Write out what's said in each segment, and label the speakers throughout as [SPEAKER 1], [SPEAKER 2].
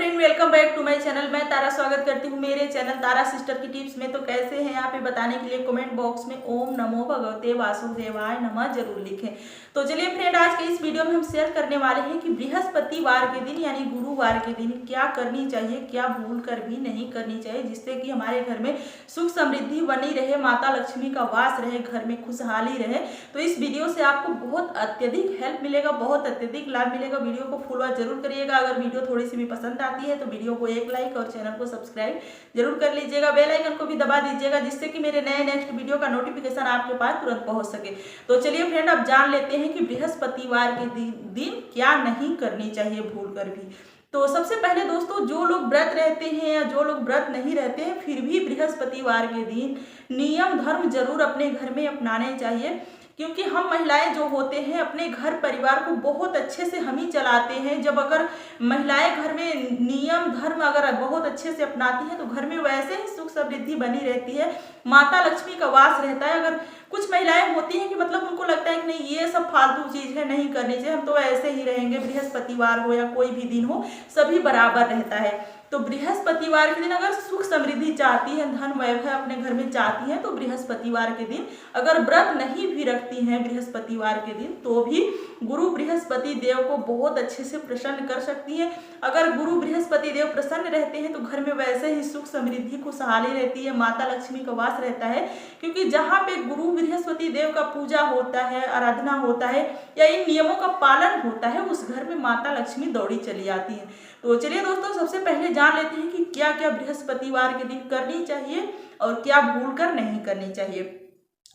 [SPEAKER 1] Friend, welcome back to my channel. मैं तारा स्वागत करती हूँ मेरे चैनल तारा सिस्टर की टिप्स में। तो कैसे हैं आप, ये बताने के लिए कमेंट बॉक्स में ओम नमो भगवते वासुदेवाय नमः जरूर लिखें। तो चलिए फ्रेंड, आज के इस वीडियो में हम शेयर करने वाले हैं कि बृहस्पतिवार के दिन यानी गुरुवार के दिन क्या करनी चाहिए, क्या भूल कर भी नहीं करनी चाहिए, जिससे कि हमारे घर में सुख समृद्धि बनी रहे, माता लक्ष्मी का वास रहे, घर में खुशहाली रहे। तो इस वीडियो से आपको बहुत अत्यधिक हेल्प मिलेगा, बहुत अत्यधिक लाभ मिलेगा। वीडियो को फुल वॉच जरूर करिएगा। अगर वीडियो थोड़ी सी भी पसंद आती है तो वीडियो को एक लाइक और चैनल को सब्सक्राइब जरूर कर लीजिएगा। बेल आइकन को भी दबा दीजिएगा, जिससे कि मेरे नए नेक्स्ट वीडियो का नोटिफिकेशन आपके पास तुरंत पहुंच सके। तो चलिए फ्रेंड, अब जान लेते हैं कि बृहस्पतिवार के दिन क्या नहीं करनी चाहिए भूल कर भी। तो सबसे पहले दोस्तों, जो लोग व्रत रहते हैं या जो लोग व्रत नहीं रहते हैं, फिर भी बृहस्पतिवार के दिन नियम धर्म जरूर अपने घर में अपनाने चाहिए। क्योंकि हम महिलाएं जो होते हैं अपने घर परिवार को बहुत अच्छे से हम ही चलाते हैं। जब अगर महिलाएं घर में नियम धर्म अगर बहुत अच्छे से अपनाती हैं तो घर में वैसे ही सुख समृद्धि बनी रहती है, माता लक्ष्मी का वास रहता है। अगर कुछ महिलाएं होती हैं कि मतलब उनको लगता है कि नहीं ये सब फालतू चीज है, नहीं करनी चाहिए, हम तो ऐसे ही रहेंगे, बृहस्पतिवार हो या कोई भी दिन हो सभी बराबर रहता है। तो बृहस्पतिवार के दिन अगर सुख समृद्धि चाहती है, धन वैभव अपने घर में चाहती है, तो बृहस्पतिवार के दिन अगर व्रत नहीं भी रखती हैं बृहस्पतिवार के दिन, तो भी गुरु बृहस्पति देव को बहुत अच्छे से प्रसन्न कर सकती हैं। अगर गुरु बृहस्पति देव प्रसन्न रहते हैं तो घर में वैसे ही सुख समृद्धि खुशहाली रहती है, माता लक्ष्मी का वास रहता है। क्योंकि जहाँ पे गुरु बृहस्पति देव का पूजा होता है, आराधना होता है या इन नियमों का पालन होता है, उस घर में माता लक्ष्मी दौड़ी चली आती है। तो चलिए दोस्तों, सबसे पहले जान लेते हैं कि क्या क्या बृहस्पतिवार के दिन करनी चाहिए और क्या भूल कर नहीं करनी चाहिए।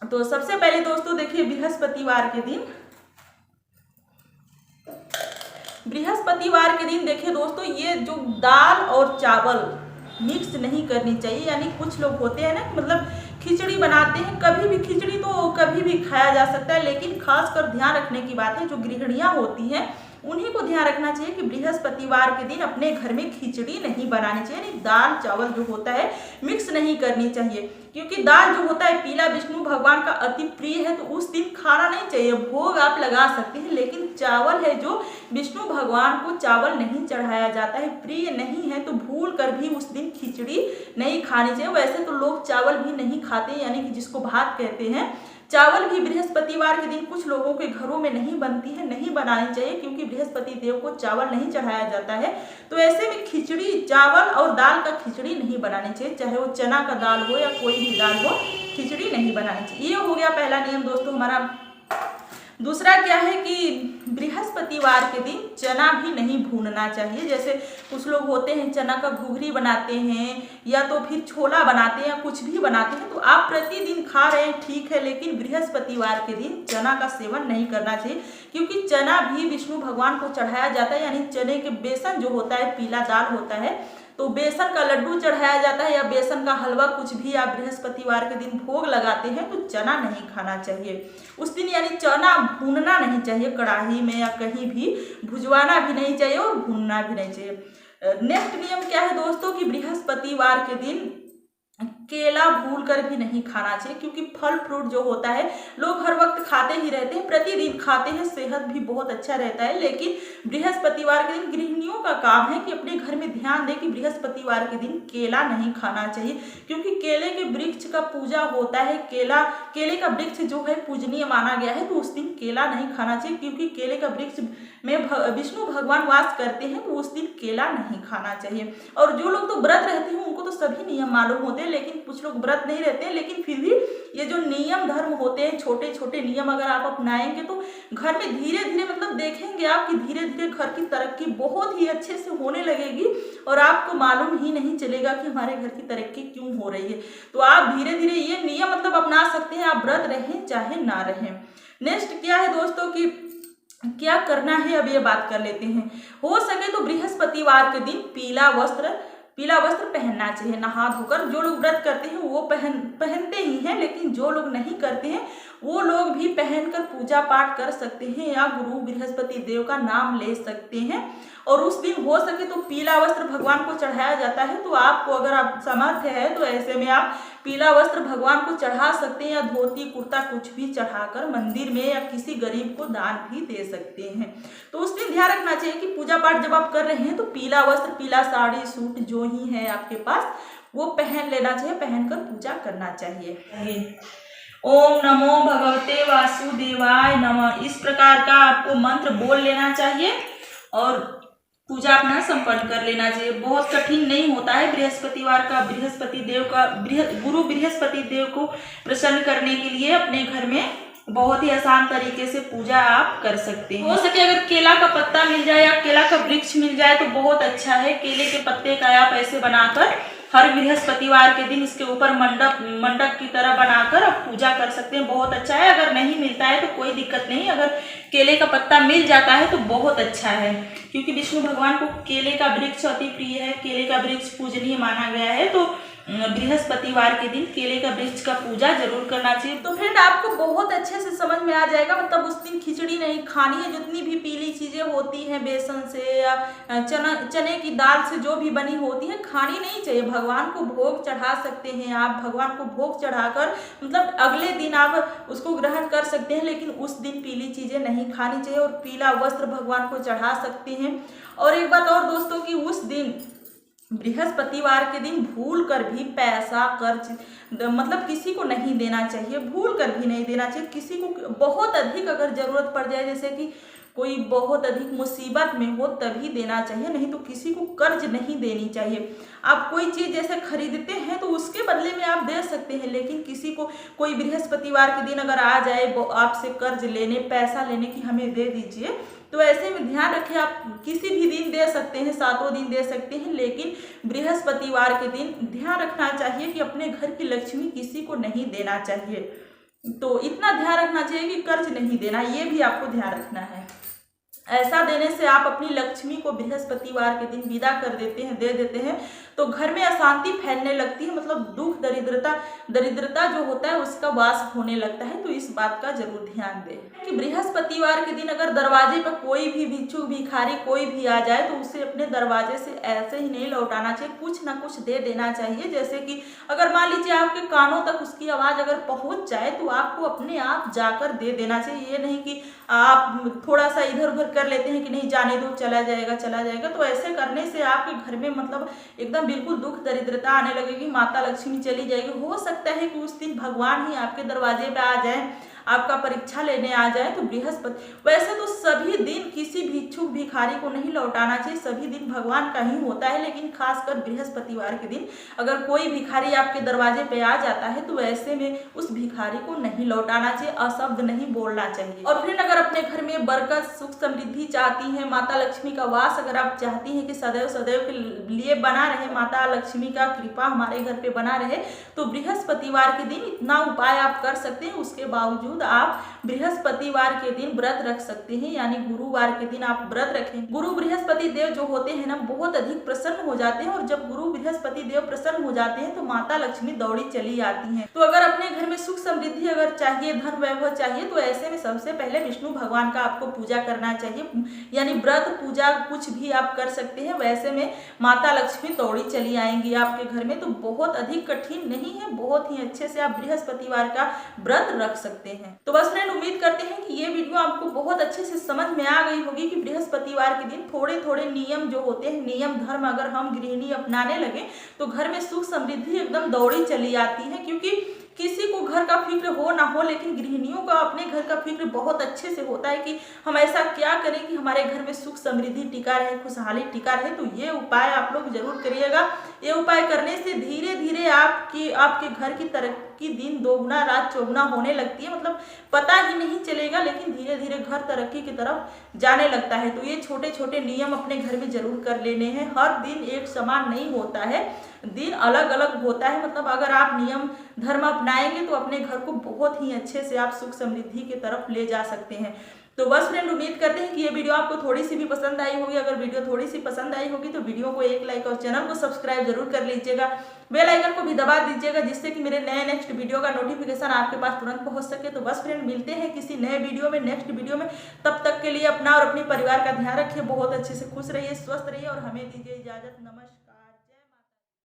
[SPEAKER 1] तो सबसे पहले दोस्तों देखिए, बृहस्पतिवार के दिन देखिए दोस्तों, ये जो दाल और चावल मिक्स नहीं करनी चाहिए। यानी कुछ लोग होते हैं ना कि मतलब खिचड़ी बनाते हैं, कभी भी खिचड़ी तो कभी भी खाया जा सकता है, लेकिन खासकर ध्यान रखने की बात है जो गृहिणियां होती हैं उन्हीं को ध्यान रखना चाहिए कि बृहस्पतिवार के दिन अपने घर में खिचड़ी नहीं बनानी चाहिए। यानी दाल चावल जो होता है मिक्स नहीं करनी चाहिए। क्योंकि दाल जो होता है पीला विष्णु भगवान का अति प्रिय है, तो उस दिन खाना नहीं चाहिए। भोग आप लगा सकते हैं, लेकिन चावल है जो विष्णु भगवान को चावल नहीं चढ़ाया जाता है, प्रिय नहीं है, तो भूल कर भी उस दिन खिचड़ी नहीं खानी चाहिए। वैसे तो लोग चावल भी नहीं खाते, यानी कि जिसको भात कहते हैं, चावल भी बृहस्पतिवार के दिन कुछ लोगों के घरों में नहीं बनती है, नहीं बनानी चाहिए, क्योंकि बृहस्पति देव को चावल नहीं चढ़ाया जाता है। तो ऐसे में खिचड़ी, चावल और दाल का खिचड़ी नहीं बनानी चाहिए, चाहे वो चना का दाल हो या कोई भी दाल हो, खिचड़ी नहीं बनानी चाहिए। ये हो गया पहला नियम दोस्तों हमारा। दूसरा क्या है कि बृहस्पतिवार के दिन चना भी नहीं भूनना चाहिए। जैसे कुछ लोग होते हैं चना का घुघरी बनाते हैं या तो फिर छोला बनाते हैं या कुछ भी बनाते हैं, तो आप प्रतिदिन खा रहे हैं ठीक है, लेकिन बृहस्पतिवार के दिन चना का सेवन नहीं करना चाहिए। क्योंकि चना भी विष्णु भगवान को चढ़ाया जाता है। यानी चने के बेसन जो होता है, पीला दाल होता है, तो बेसन का लड्डू चढ़ाया जाता है या बेसन का हलवा, कुछ भी आप बृहस्पतिवार के दिन भोग लगाते हैं, तो चना नहीं खाना चाहिए उस दिन। यानी चना भूनना नहीं चाहिए कढ़ाई में या कहीं भी, भुजवाना भी नहीं चाहिए और भूनना भी नहीं चाहिए। नेक्स्ट नियम क्या है दोस्तों कि बृहस्पतिवार के दिन केला भूल कर भी नहीं खाना चाहिए। क्योंकि फल फ्रूट जो होता है लोग हर वक्त खाते ही रहते हैं, प्रतिदिन खाते हैं, सेहत भी बहुत अच्छा रहता है, लेकिन बृहस्पतिवार के दिन गृहिणियों का काम है कि अपने घर में ध्यान दें कि बृहस्पतिवार के दिन केला नहीं खाना चाहिए। क्योंकि केले के वृक्ष का पूजा होता है, केले का वृक्ष जो है पूजनीय माना गया है, तो उस दिन केला नहीं खाना चाहिए। क्योंकि केले का वृक्ष में विष्णु भगवान वास करते हैं, तो उस दिन केला नहीं खाना चाहिए। और जो लोग तो व्रत रहते हैं उनको तो सभी नियम मालूम होते हैं, लेकिन कुछ लोग व्रत नहीं रहते हैं, लेकिन फिर भी ये जो नियम धर्म होते हैं, छोटे छोटे नियम अगर आप अपनाएंगे तो घर में धीरे धीरे मतलब देखेंगे आप कि धीरे धीरे घर की तरक्की बहुत ही अच्छे से होने लगेगी और आपको मालूम ही नहीं चलेगा कि हमारे घर की तरक्की क्यों हो रही है। तो आप धीरे धीरे ये नियम मतलब अपना सकते हैं, आप व्रत रहें चाहे ना रहें। नेक्स्ट क्या है दोस्तों कि क्या करना है, अब ये बात कर लेते हैं। हो सके तो बृहस्पतिवार के दिन पीला वस्त्र पहनना चाहिए नहा धोकर। जो लोग व्रत करते हैं वो पहनते ही हैं, लेकिन जो लोग नहीं करते हैं वो लोग भी पहनकर पूजा पाठ कर सकते हैं या गुरु बृहस्पति देव का नाम ले सकते हैं। और उस दिन हो सके तो पीला वस्त्र भगवान को चढ़ाया जाता है, तो आपको अगर आप सामर्थ्य है तो ऐसे में आप पीला वस्त्र भगवान को चढ़ा सकते हैं या धोती कुर्ता कुछ भी चढ़ाकर मंदिर में या किसी गरीब को दान भी दे सकते हैं। तो उस दिन ध्यान रखना चाहिए कि पूजा पाठ जब आप कर रहे हैं तो पीला वस्त्र, पीला साड़ी, सूट जो ही है आपके पास वो पहन लेना चाहिए, पहनकर पूजा करना चाहिए। ओम नमो भगवते वासुदेवाय नमः, इस प्रकार का आपको मंत्र बोल लेना चाहिए और पूजा अपना संपन्न कर लेना चाहिए। बहुत कठिन नहीं होता है। बृहस्पतिवार का गुरु बृहस्पति देव को प्रसन्न करने के लिए अपने घर में बहुत ही आसान तरीके से पूजा आप कर सकते हैं। हो सके अगर केला का पत्ता मिल जाए या केला का वृक्ष मिल जाए तो बहुत अच्छा है। केले के पत्ते का आप ऐसे बनाकर हर बृहस्पतिवार के दिन इसके ऊपर मंडप की तरह बनाकर आप पूजा कर सकते हैं, बहुत अच्छा है। अगर नहीं मिलता है तो कोई दिक्कत नहीं, अगर केले का पत्ता मिल जाता है तो बहुत अच्छा है, क्योंकि विष्णु भगवान को केले का वृक्ष अति प्रिय है, केले का वृक्ष पूजनीय माना गया है। तो बृहस्पतिवार के दिन केले का वृक्ष का पूजा जरूर करना चाहिए। तो फ्रेंड आपको बहुत अच्छे से समझ में आ जाएगा, मतलब उस दिन खिचड़ी नहीं खानी है। जितनी भी पीली चीजें होती हैं बेसन से या चने की दाल से जो भी बनी होती है खानी नहीं चाहिए। भगवान को भोग चढ़ा सकते हैं आप, भगवान को भोग चढ़ाकर मतलब अगले दिन आप उसको ग्रहण कर सकते हैं, लेकिन उस दिन पीली चीजें नहीं खानी चाहिए और पीला वस्त्र भगवान को चढ़ा सकते हैं। और एक बात और दोस्तों कि उस दिन बृहस्पतिवार के दिन भूल कर भी पैसा कर्ज मतलब किसी को नहीं देना चाहिए, भूल कर भी नहीं देना चाहिए। किसी को बहुत अधिक अगर जरूरत पड़ जाए, जैसे कि कोई बहुत अधिक मुसीबत में हो तभी देना चाहिए, नहीं तो किसी को कर्ज नहीं देनी चाहिए। आप कोई चीज़ जैसे खरीदते हैं तो उसके बदले में आप दे सकते हैं, लेकिन किसी को कोई बृहस्पतिवार के दिन अगर आ जाए आपसे कर्ज लेने, पैसा लेने की हमें दे दीजिए, तो ऐसे में ध्यान रखें आप किसी भी दिन दे सकते हैं, 7 दिन दे सकते हैं, लेकिन बृहस्पतिवार के दिन ध्यान रखना चाहिए कि अपने घर की लक्ष्मी किसी को नहीं देना चाहिए। तो इतना ध्यान रखना चाहिए कि कर्ज नहीं देना, ये भी आपको ध्यान रखना है। ऐसा देने से आप अपनी लक्ष्मी को बृहस्पतिवार के दिन विदा कर देते हैं, दे देते हैं, तो घर में अशांति फैलने लगती है, मतलब दुख दरिद्रता जो होता है उसका वास होने लगता है। तो इस बात का जरूर ध्यान दें कि बृहस्पतिवार के दिन अगर दरवाजे पर कोई भी भिक्षुक भिखारी कोई भी आ जाए तो उसे अपने दरवाजे से ऐसे ही नहीं लौटाना चाहिए, कुछ ना कुछ दे देना चाहिए। जैसे कि अगर मान लीजिए आपके कानों तक उसकी आवाज़ अगर पहुंच जाए तो आपको अपने आप जाकर दे देना चाहिए। ये नहीं कि आप थोड़ा सा इधर उधर कर लेते हैं कि नहीं जाने दो, चला जाएगा। तो ऐसे करने से आपके घर में मतलब एकदम बिल्कुल दुख दरिद्रता आने लगेगी, माता लक्ष्मी चली जाएगी। हो सकता है कि उस दिन भगवान ही आपके दरवाजे पे आ जाए, आपका परीक्षा लेने आ जाए। तो बृहस्पति वैसे तो सभी दिन किसी भिक्षुक भिखारी को नहीं लौटाना चाहिए, सभी दिन भगवान का ही होता है, लेकिन खासकर बृहस्पतिवार के दिन अगर कोई भिखारी आपके दरवाजे पे आ जाता है तो ऐसे में उस भिखारी को नहीं लौटाना चाहिए, अशब्द नहीं बोलना चाहिए। और फिर अगर अपने घर में बरकत सुख समृद्धि चाहती हैं, माता लक्ष्मी का वास अगर आप चाहती हैं कि सदैव के लिए बना रहे, माता लक्ष्मी का कृपा हमारे घर पे बना रहे, तो बृहस्पतिवार के दिन इतना उपाय आप कर सकते हैं। उसके बावजूद आप बृहस्पतिवार के दिन व्रत रख सकते हैं, यानी गुरुवार के दिन आप व्रत रखें। गुरु बृहस्पति देव जो होते हैं ना बहुत अधिक प्रसन्न हो जाते हैं, और जब गुरु बृहस्पति देव प्रसन्न हो जाते हैं तो माता लक्ष्मी दौड़ी चली आती हैं। तो अगर अपने घर में सुख समृद्धि अगर चाहिए, धन वैभव चाहिए, तो ऐसे में सबसे पहले विष्णु भगवान का आपको पूजा करना चाहिए, यानी व्रत पूजा कुछ भी आप कर सकते हैं। वैसे में माता लक्ष्मी दौड़ी चली आएंगी आपके घर में। तो बहुत अधिक कठिन नहीं है, बहुत ही अच्छे से आप बृहस्पतिवार का व्रत रख सकते हैं। तो बस फ्रेंड उम्मीद करते हैं कि ये वीडियो आपको बहुत अच्छे से समझ में आ गई होगी कि बृहस्पतिवार के दिन थोड़े थोड़े नियम जो होते हैं, नियम धर्म अगर हम गृहिणी अपनाने लगे तो घर में सुख समृद्धि एकदम दौड़ी चली आती है। क्योंकि किसी को घर का फिक्र हो ना हो, लेकिन गृहिणियों का अपने घर का फिक्र बहुत अच्छे से होता है कि हम ऐसा क्या करें कि हमारे घर में सुख समृद्धि टिका रहे, खुशहाली टिका रहे। तो ये उपाय आप लोग जरूर करिएगा। ये उपाय करने से धीरे धीरे आपके घर की तरक्की दिन दोगुना रात चौगुना होने लगती है, मतलब पता ही नहीं चलेगा, लेकिन धीरे धीरे घर तरक्की की तरफ जाने लगता है। तो ये छोटे छोटे नियम अपने घर में जरूर कर लेने हैं। हर दिन एक समान नहीं होता है, दिन अलग अलग होता है। मतलब अगर आप नियम धर्म अपनाएंगे तो अपने घर को बहुत ही अच्छे से आप सुख समृद्धि की तरफ ले जा सकते हैं। तो बस फ्रेंड उम्मीद करते हैं कि ये वीडियो आपको थोड़ी सी भी पसंद आई होगी। अगर वीडियो थोड़ी सी पसंद आई होगी तो वीडियो को एक लाइक और चैनल को सब्सक्राइब जरूर कर लीजिएगा। बेल आइकन को भी दबा दीजिएगा, जिससे कि मेरे नए नेक्स्ट वीडियो का नोटिफिकेशन आपके पास तुरंत पहुंच सके। तो बस फ्रेंड, मिलते हैं किसी नए वीडियो में, नेक्स्ट वीडियो में। तब तक के लिए अपना और अपने परिवार का ध्यान रखिए, बहुत अच्छे से खुश रहिए, स्वस्थ रहिए और हमें दीजिए इजाजत। नमस्कार।